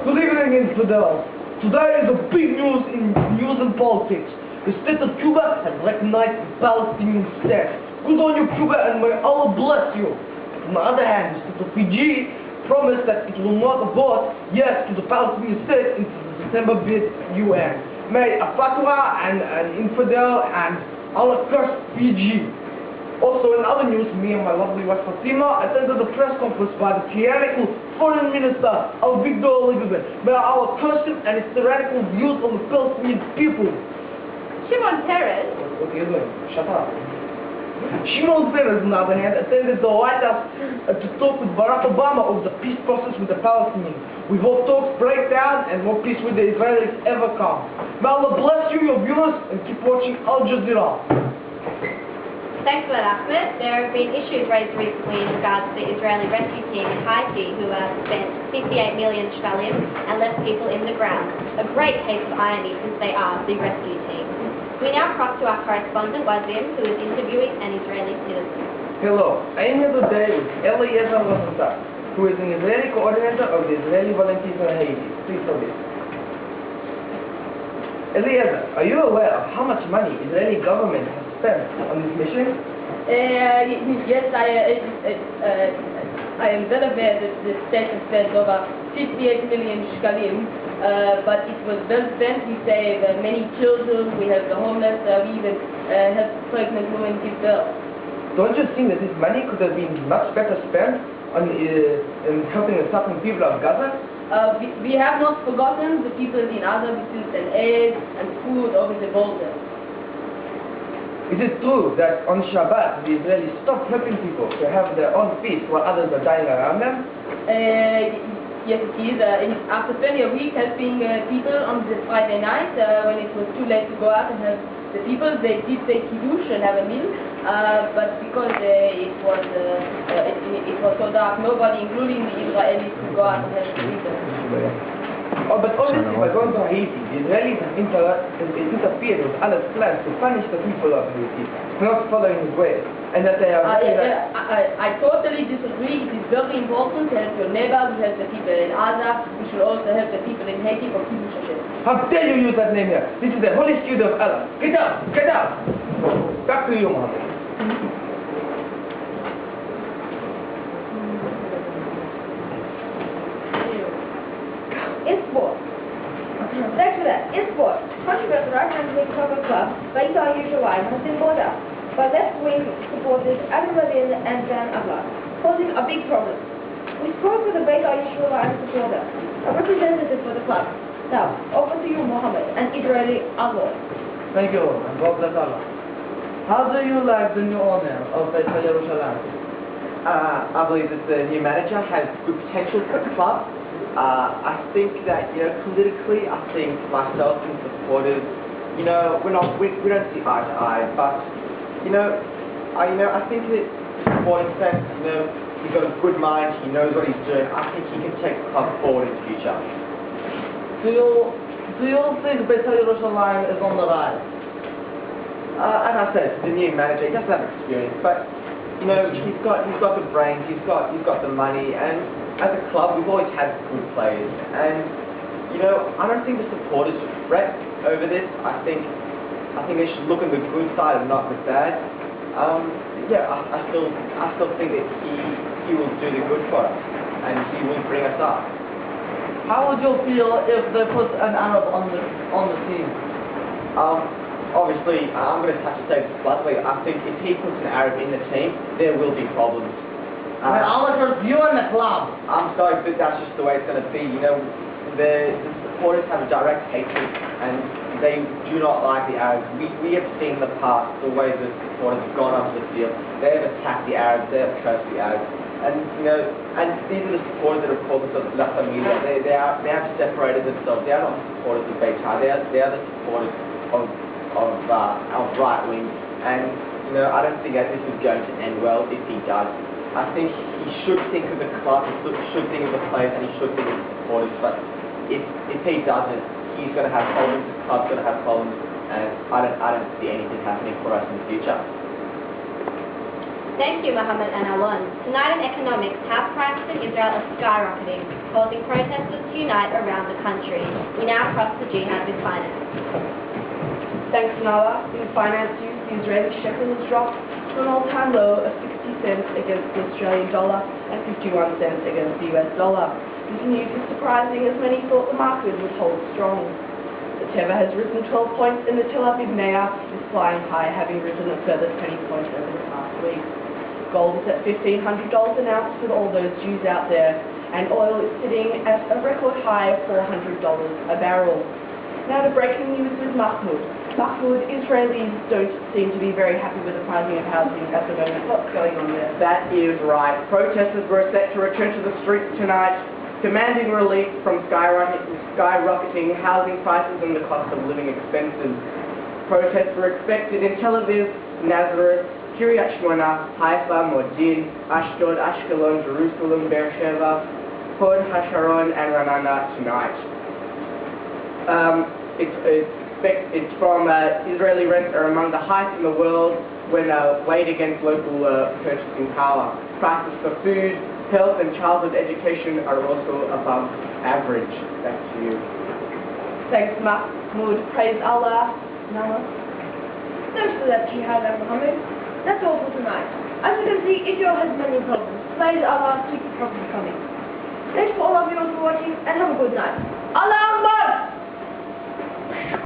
Good evening, infidels. Today is a big news in news and politics. The state of Cuba has recognized the Palestinian state. Good on you, Cuba, and may Allah bless you. On the other hand, the state of Fiji promised that it will not vote yes to the Palestinian state into the September bid UN. May a fatwa and an infidel and Allah curse Fiji. Also, in other news, me and my lovely wife Fatima attended the press conference by the tyrannical Foreign Minister Victor Libyan. May Allah curse him and his tyrannical views on the Palestinian people. Shimon Peres. What are you doing? Shut up. Shimon Peres, on the other hand, attended the White House to talk with Barack Obama of the peace process with the Palestinians. We hope talks break down and more peace with the Israelis ever come. May Allah bless you, your viewers, and keep watching Al Jazeera. Thanks for that, Ahmed. There have been issues raised recently in regards to the Israeli rescue team in Haiti who spent 58 million shekalim and left people in the ground. A great case of irony since they are the rescue team. We now cross to our correspondent Wazim, who is interviewing an Israeli citizen. Hello, I am here today with Eliezer Rosenthal, who is an Israeli coordinator of the Israeli Volunteers in Haiti. Please tell me. Eliezer, are you aware of how much money Israeli government has spent on this mission? Yes, I am well aware that the state has spent over 58 million shekalim, but it was well spent. We save many children, we help the homeless, we even help pregnant women give birth. Don't you think that this money could have been much better spent on in helping the suffering people of Gaza? We have not forgotten the people in Gaza between aid and food over the border. Is it true that on Shabbat the Israelis stop helping people to have their own feast while others are dying around them? Yes, it is. After spending a week helping people on the Friday night, when it was too late to go out and help the people, they did take kiddush and have a meal, but because it was so dark, nobody, including the Israelis, could go out and help the people. Oh, but obviously by going to Haiti, the Israelis have interfered with Allah's plans to punish the people of Haiti for not following his ways, and that they are... I totally disagree. It is very important to help your neighbors, to help the people in Gaza. We should also help the people in Haiti for Kiddush Hashem. How dare you use that name here? This is the holy studio of Allah. Get out! Get out! Back to you, Mohammed. Sport. Thanks for that. In sport, controversy right-hand league soccer club, Beit Yerushalayim, has been bought out by left-wing supporters Allon and Tootie, causing a big problem. We spoke with a Beit Yerushalayim supporter, a representative for the club. Now, over to you, Mohammed, an Israeli Allon. Thank you, and God bless Allah. How do you like the new owner of Beit Yerushalayim? I believe that the new manager has good potential for the club. I think that, politically, I think myself and supporters, we don't see eye to eye, but, I think that supporting sense, he's got a good mind, he knows what he's doing. I think he can take the club forward in the future. Do you think Beit Yerushalayim is on the rise? As I said, the new manager, he doesn't have experience, but, he's got the brains, he's got the money, and as a club, we've always had good players, and I don't think the supporters should fret over this. I think they should look at the good side and not the bad. I still think that he will do the good for us, and he will bring us up. How would you feel if they put an Arab on the team? Obviously, I'm going to touch the bluntly. I think if he puts an Arab in the team, there will be problems. Allah curse you and the club. I'm sorry, but that's just the way it's going to be. The supporters have a direct hatred, and they do not like the Arabs. We have seen in the past the way the supporters have gone onto the field. They have attacked the Arabs, they have cursed the Arabs. And, and these are the supporters that are called themselves La Familia. They have separated themselves. They are not the supporters of Beitar. They are the supporters of right wing. And, I don't think that this is going to end well if he does. I think he should think of the club, he should think of the players, and he should think of the supporters. But if he doesn't, he's going to have problems. The club's going to have problems, and I don't see anything happening for us in the future. Thank you, Mohammed and Allon. Tonight in economics, house prices in Israel are skyrocketing, causing protesters to unite around the country. We now cross to jihad with finance. Thanks, Nala. In finance use, the Israeli shekel has dropped to an all-time low of 60 cents against the Australian dollar and 51 cents against the US dollar. This news is surprising as many thought the market would hold strong. The Teva has risen 12 points and the Tel Aviv Meah is flying high, having risen a further 20 points over the past week. Gold is at $1,500 an ounce with all those Jews out there, and oil is sitting at a record high of $400 a barrel. Now to breaking news with Mahmoud. Mahmoud, Israelis don't seem to be very happy with the pricing of housing at the moment. What's going on there? That is right. Protesters were set to return to the streets tonight, demanding relief from skyrocketing housing prices and the cost of living expenses. Protests were expected in Tel Aviv, Nazareth, Kiryat Shmona, Haifa, Modin, Ashdod, Ashkelon, Jerusalem, Beersheba, Hod HaSharon, and Ra'anana tonight. It's from Israeli rents are among the highest in the world when weighed against local purchasing power. Prices for food, health and childhood education are also above average. Back to you. Thanks, Mahmoud. Praise Allah. Nala? Thanks for that, Jihad and Mohammed. That's all for tonight. As you can see, Israel has many problems. Praise Allah, keep the problems coming. Thanks for all of you for watching and have a good night. Allah Akbar!